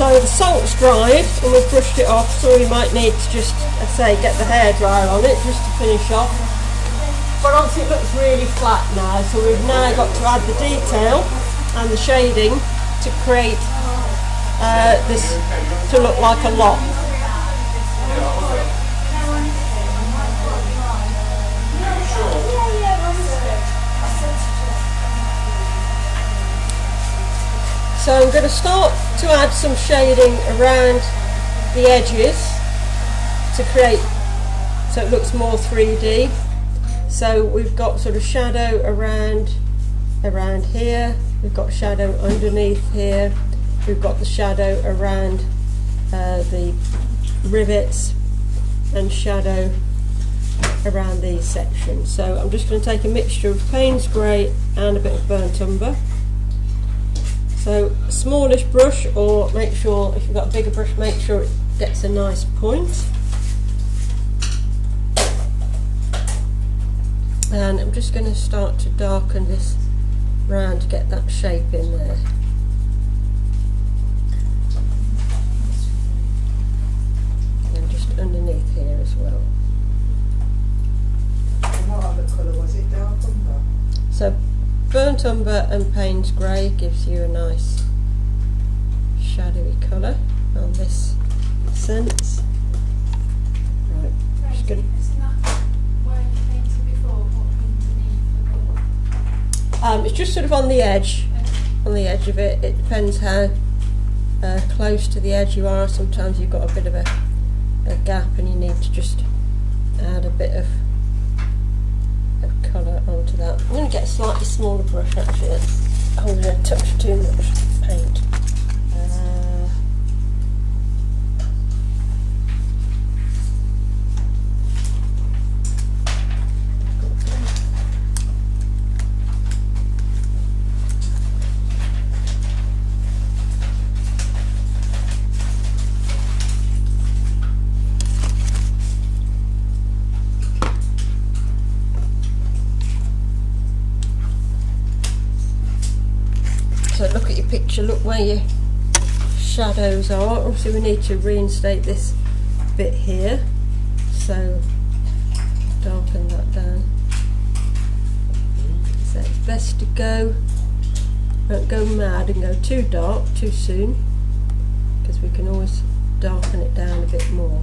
So the salt's dried and we've brushed it off, so we might need to just, I say, get the hairdryer on it just to finish off. But obviously it looks really flat now, so we've now got to add the detail and the shading to create this to look like a lock. So I'm going to start to add some shading around the edges to create so it looks more 3D. So we've got sort of shadow around here, we've got shadow underneath here, we've got the shadow around the rivets and shadow around these sections. So I'm just going to take a mixture of Payne's Grey and a bit of burnt umber. So smallish brush, or make sure if you've got a bigger brush, make sure it gets a nice point. And I'm just going to start to darken this round to get that shape in there. And just underneath here as well. And what other colour was it? Dark umber? So burnt umber and Payne's Grey gives you a nice shadowy colour on this sense. Right, I'm just going to it's just sort of on the edge of it. It depends how close to the edge you are. Sometimes you've got a bit of a gap and you need to just add a bit of colour onto that. I'm going to get a slightly smaller brush actually, that's holding a touch too much paint. So look at your picture, look where your shadows are. Obviously we need to reinstate this bit here, so darken that down. So it's best to don't go mad and go too dark too soon, because we can always darken it down a bit more.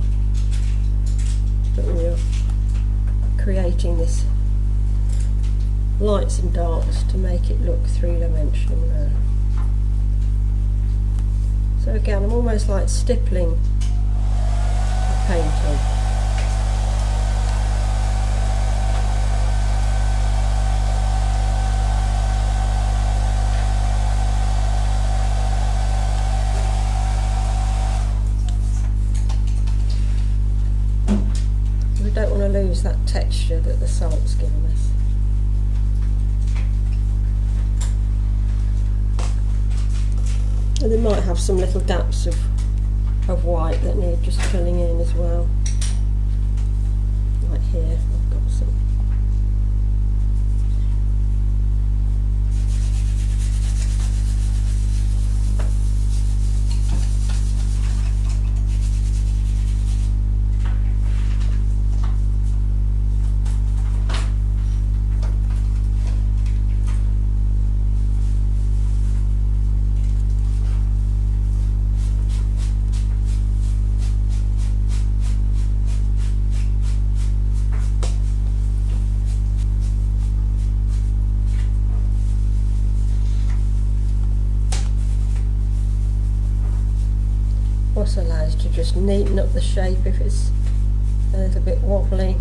But we're creating this lights and darks to make it look three-dimensional now. So again, I'm almost like stippling the paint on. We don't want to lose that texture that the salt's given us. And they might have some little gaps of white that need just filling in as well. Like here, I've got some. Also allows you to just neaten up the shape if it's a little bit wobbly.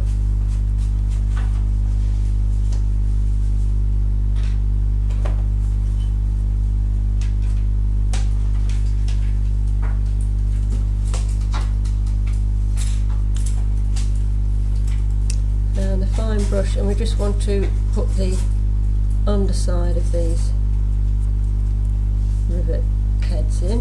And a fine brush, and we just want to put the underside of these rivet heads in.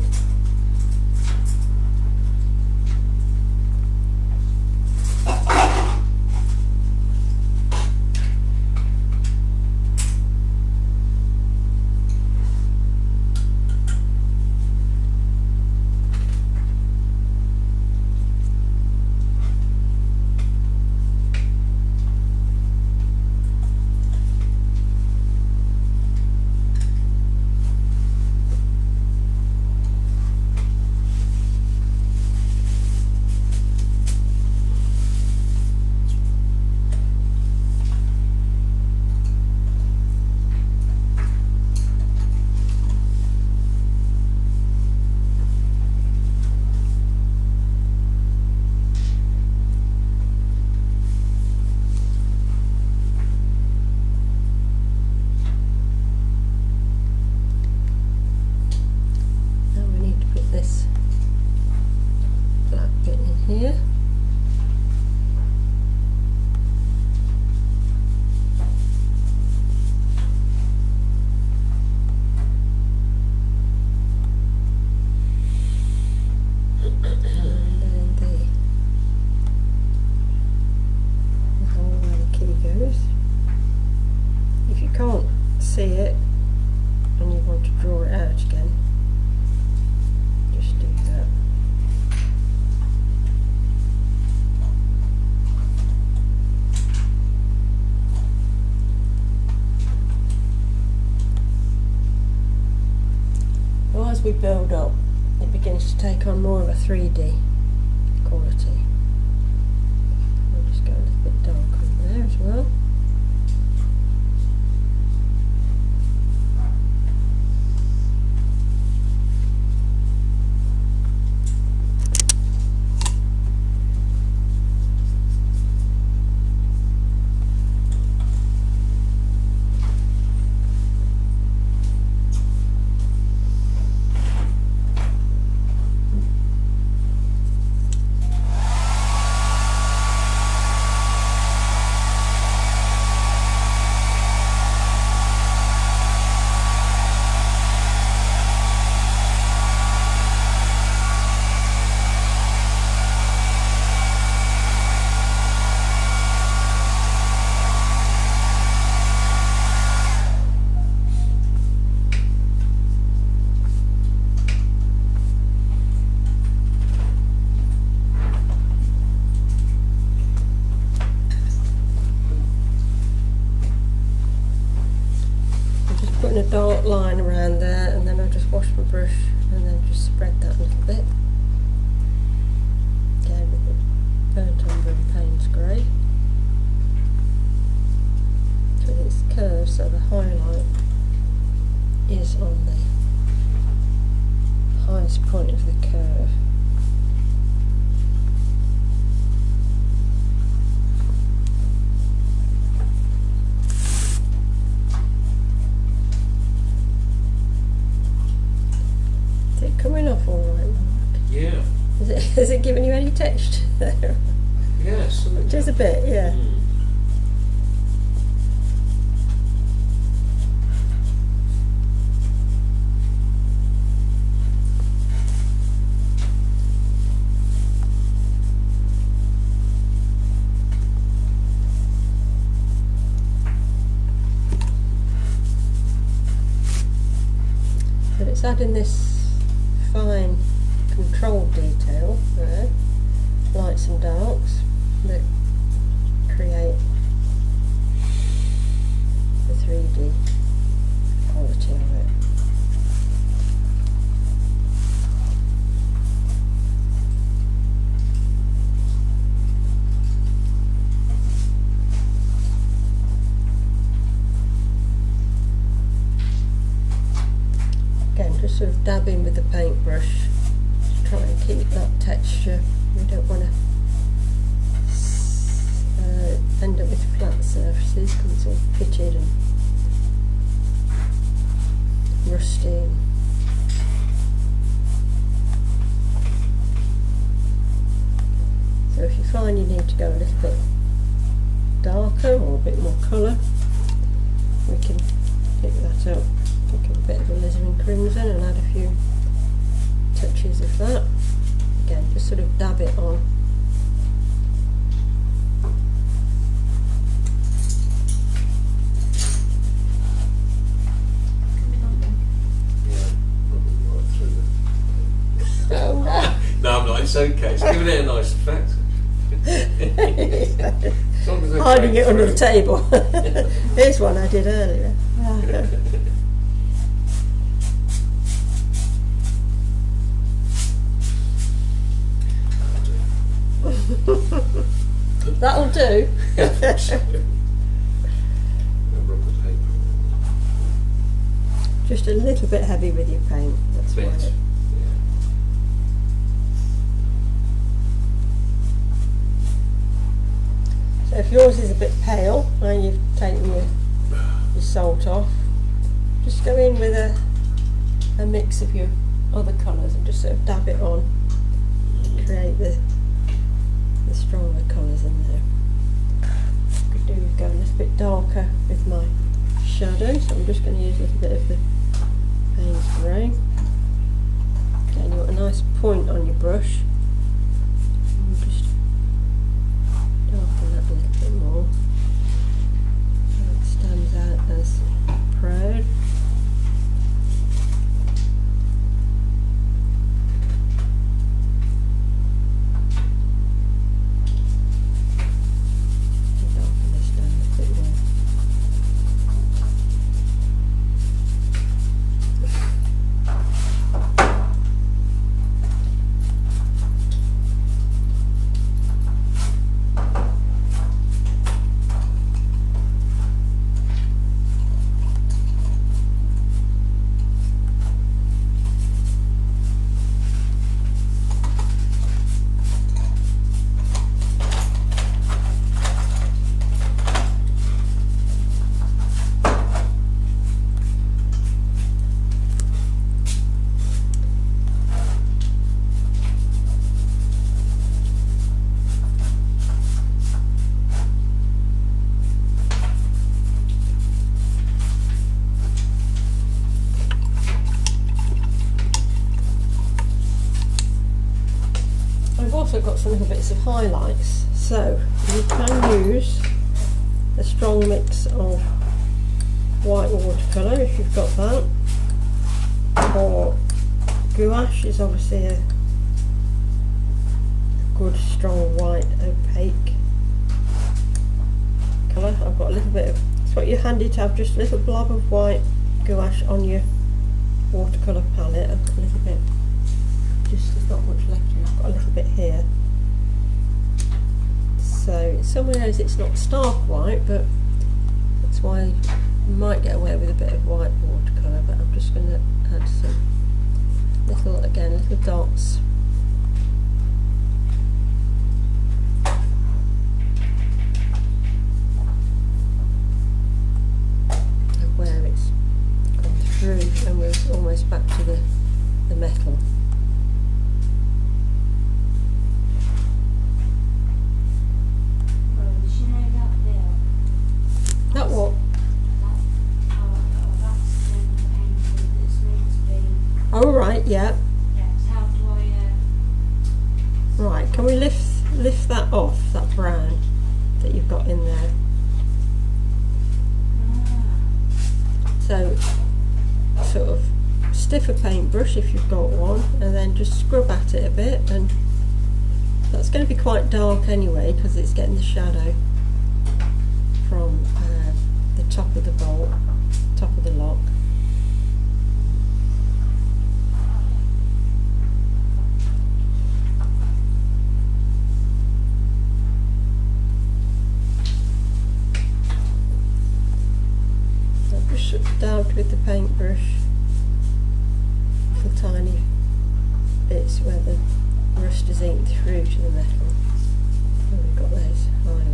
use. If you can't see it and you want to draw it out again, just do that. Well, as we build up, it begins to take on more of a 3D quality. I'll just go a little bit darker in there as well. Putting a dark line around there, and then I just wash my brush and then just spread that a little bit. Again with the burnt umber and Payne's grey. So it's curved, so the highlight is on the highest point of the curve. Coming off all right, Mark? Yeah. Is it giving you any texture there? Yes. It is a bit, yeah. Mm. But it's adding this fine control detail there, lights and darks, that create the 3D quality of it. Again, just sort of dab in with the paintbrush, try and keep that texture. We don't want to end up with flat surfaces because it's all pitted and rusty. So if you find you need to go a little bit darker or a bit more colour, we can pick that up. Pick up a bit of alizarin crimson and add a few touches of that. Again, just sort of dab it on. Oh no! No, I'm not. It's okay. It's giving it a nice effect. As long as they're Hiding it under the through. table. Here's one I did earlier. That'll do. Just a little bit heavy with your paint. That's why. Bit. So if yours is a bit pale and you've taken your salt off, just go in with a mix of your other colours and just sort of dab it on, create the stronger colours in there. Could do with going a little bit darker with my shadow, so I'm just going to use a little bit of the Payne's grey. Again, you want a nice point on your brush. And just darken that a little bit more. got some little bits of highlights. So you can use a strong mix of white watercolour if you've got that, or gouache is obviously a good strong white opaque colour. I've got a little bit of, it's what you're handy to have, just a little blob of white gouache on your watercolour palette, a little bit, just there's not much left here, I've got a little bit here. So in some areas it's not stark white, but that's why you might get away with a bit of white watercolour, but I'm just going to add some little, again, little dots. Of where it's gone through, and we're almost back to the metal. That what? Oh right, yeah. Right, can we lift that off, that brown that you've got in there? So, sort of stiff a paintbrush if you've got one, and then just scrub at it a bit, and that's going to be quite dark anyway because it's getting the shadow from the top of the bolt, top of the lock. So just sort of dabbed with the paintbrush, little tiny bits where the rust is eaten through to the metal. And we've got those highlights.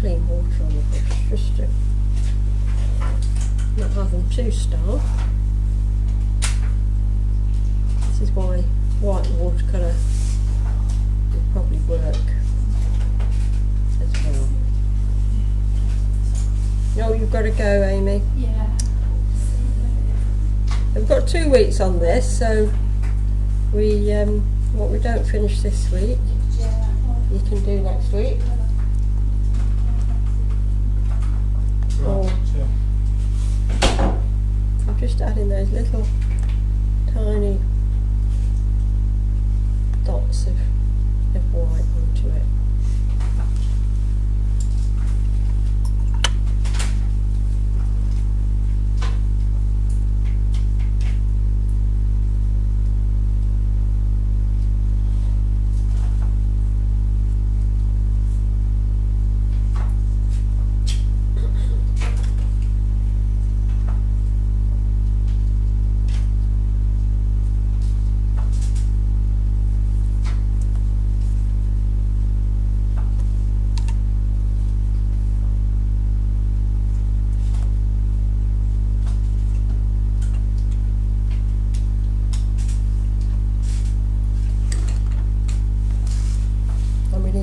Clean water on the brush just to not have them too stark. This is why white watercolour would probably work as well. No, you've got to go, Amy. Yeah. We've got 2 weeks on this, so we what we don't finish this week, you can do next week. Or I'm just adding those little tiny dots of white onto it.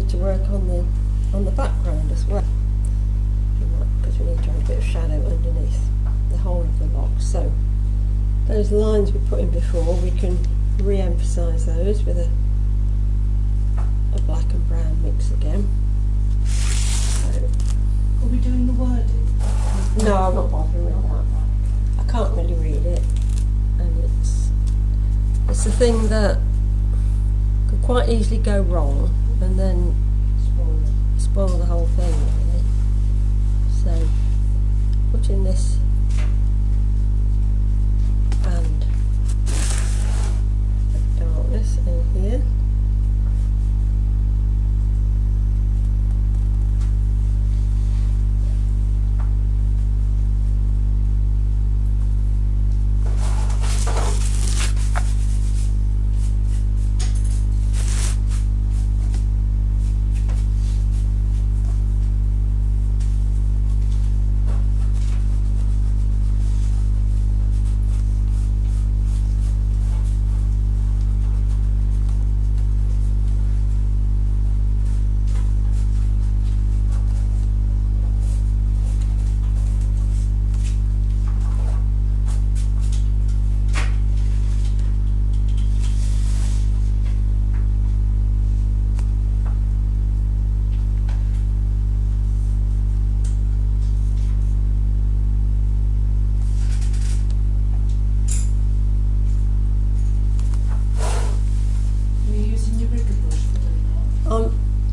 To work on the background as well, because we need to have a bit of shadow underneath the whole of the lock. So those lines we put in before, we can re-emphasise those with a black and brown mix again. So, Are we doing the wording? no, I'm not bothering with that. I can't really read it, and it's the thing that could quite easily go wrong and then spoil the whole thing really. So putting this band of darkness in here.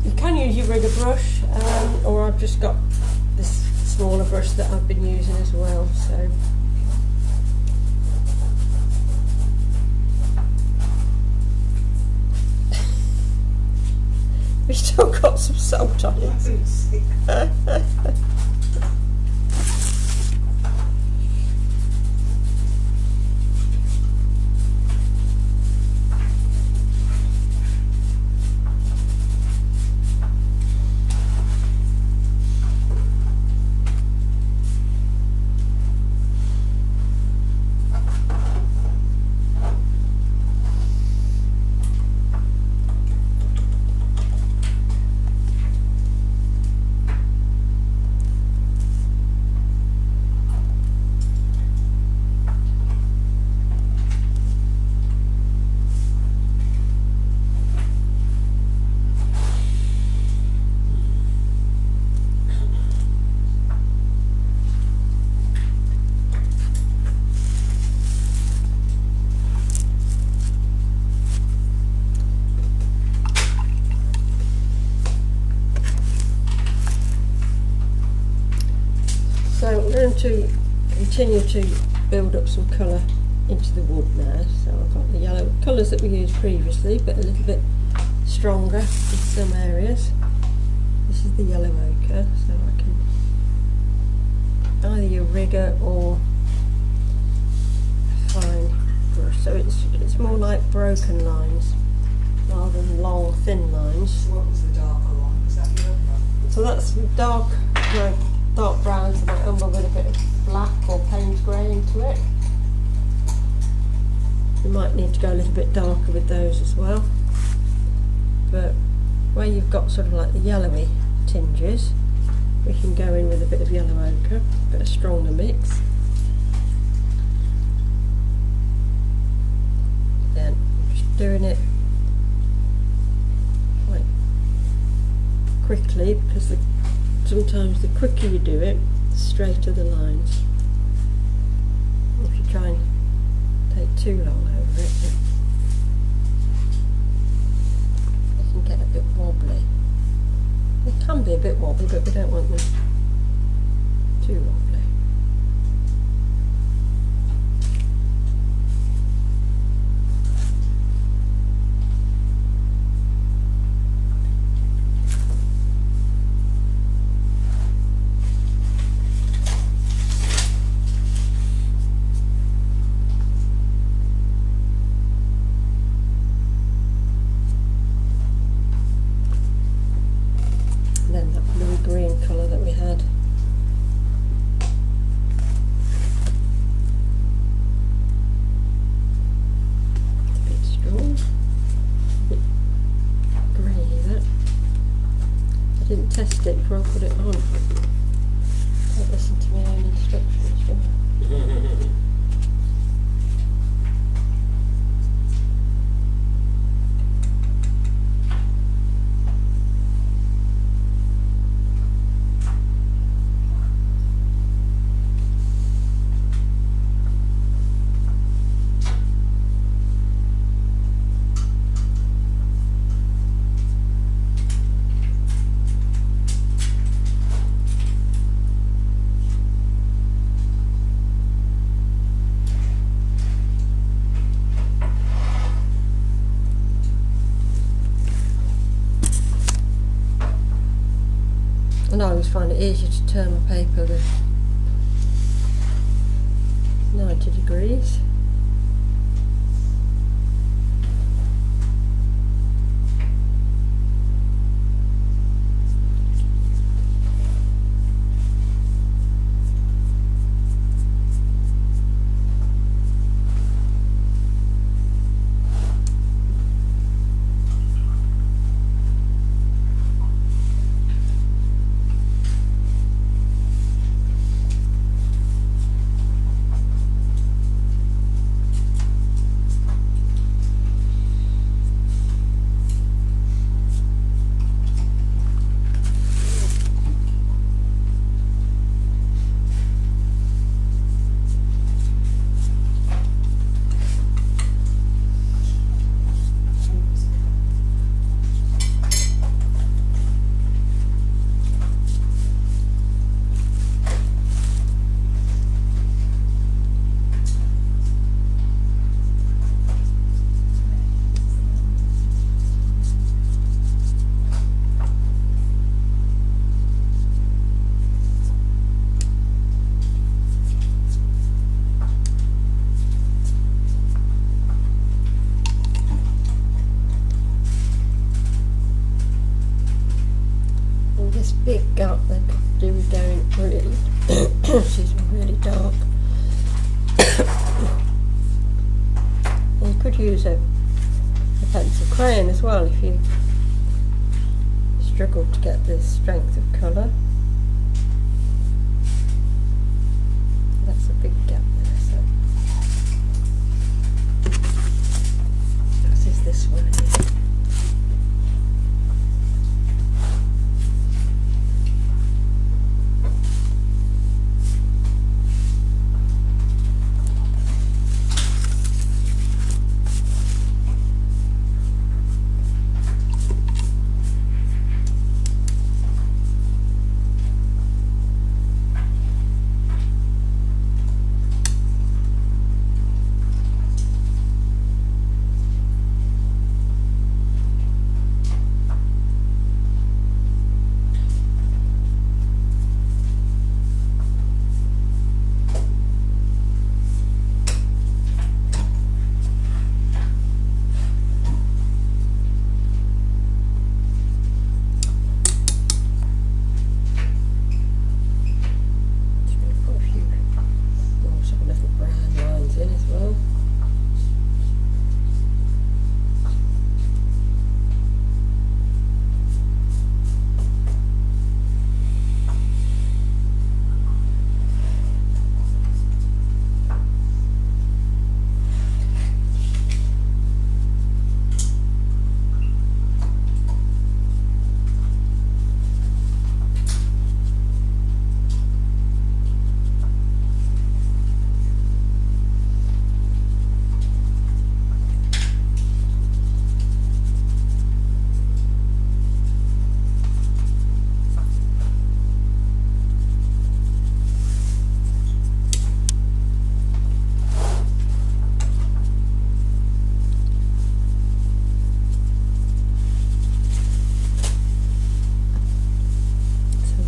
You can use your rigger brush, or I've just got this smaller brush that I've been using as well. So we've still got some salt on it. So we're going to continue to build up some colour into the wood now. So I've got the yellow colours that we used previously, but a little bit stronger in some areas. This is the yellow ochre, so I can either your rigger or a fine brush. So it's more like broken lines rather than long thin lines. What was the darker one? Was that the umber? So that's dark brown to the umber with a bit of black or Payne's grey into it. You might need to go a little bit darker with those as well. But where you've got sort of like the yellowy tinges, we can go in with a bit of yellow ochre, a bit of stronger mix. Then I'm just doing it quite quickly because sometimes the quicker you do it, the straighter the lines. If you try and take too long over it, it can get a bit wobbly. It can be a bit wobbly, but we don't want them too wobbly. Then that blue green colour that we always find it easier to turn my paper than 90 degrees. Big gap they could do with going really excuse me, really dark. You could use a pencil crayon as well if you struggle to get the strength of colour. That's a big gap there, so this is this one here.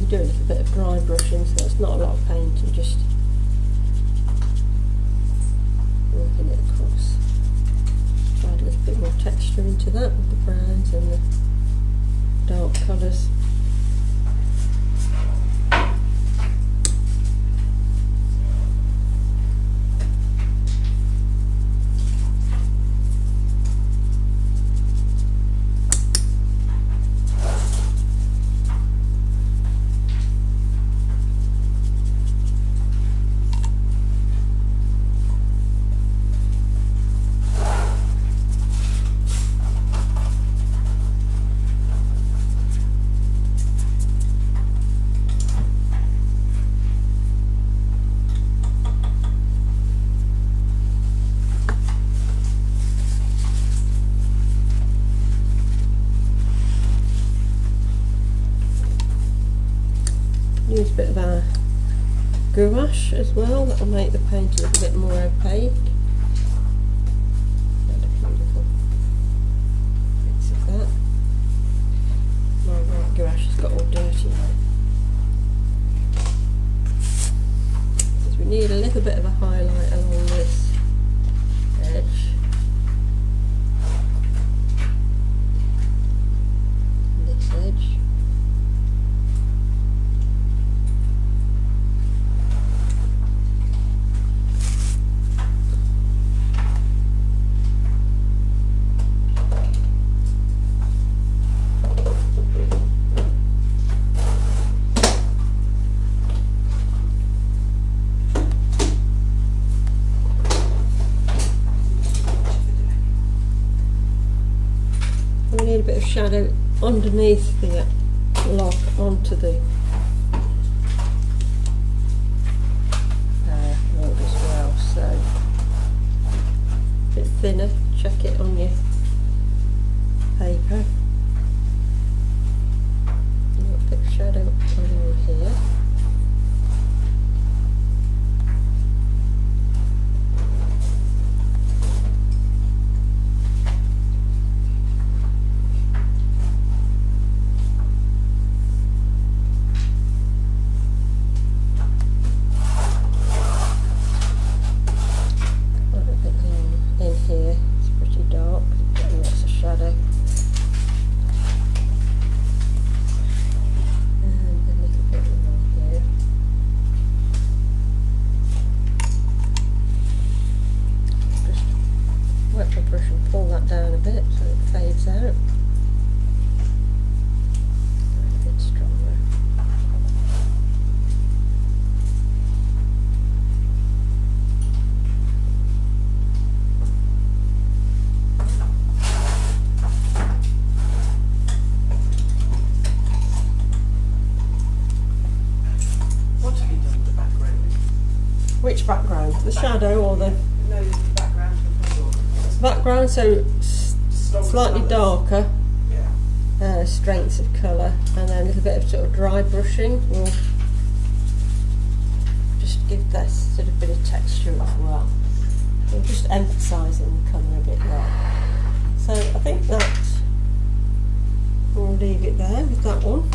Do a little bit of dry brushing, so it's not a lot of painting, just working it across. Add a little bit more texture into that with the browns and the dark colours. Use a bit of our gouache as well, that will make the paint a little bit more opaque. Add a few little bits of that. My white gouache has got all dirty now. little bit of a highlight along this edge. This edge. We need a bit of shadow underneath the lock onto the road as well, so a bit thinner, check it on your paper. A little bit of shadow along here. Here, it's pretty dark, getting lots of shadow. And a little bit along here. Just wet my brush and pull that down a bit so it fades out. A bit stronger. Which background? The shadow or the No, the background of the background? So slightly darker Yeah. strengths of colour, and then a little bit of sort of dry brushing will just give that sort of bit of texture as well. We're just emphasising the colour a bit there. So I think that we'll leave it there with that one.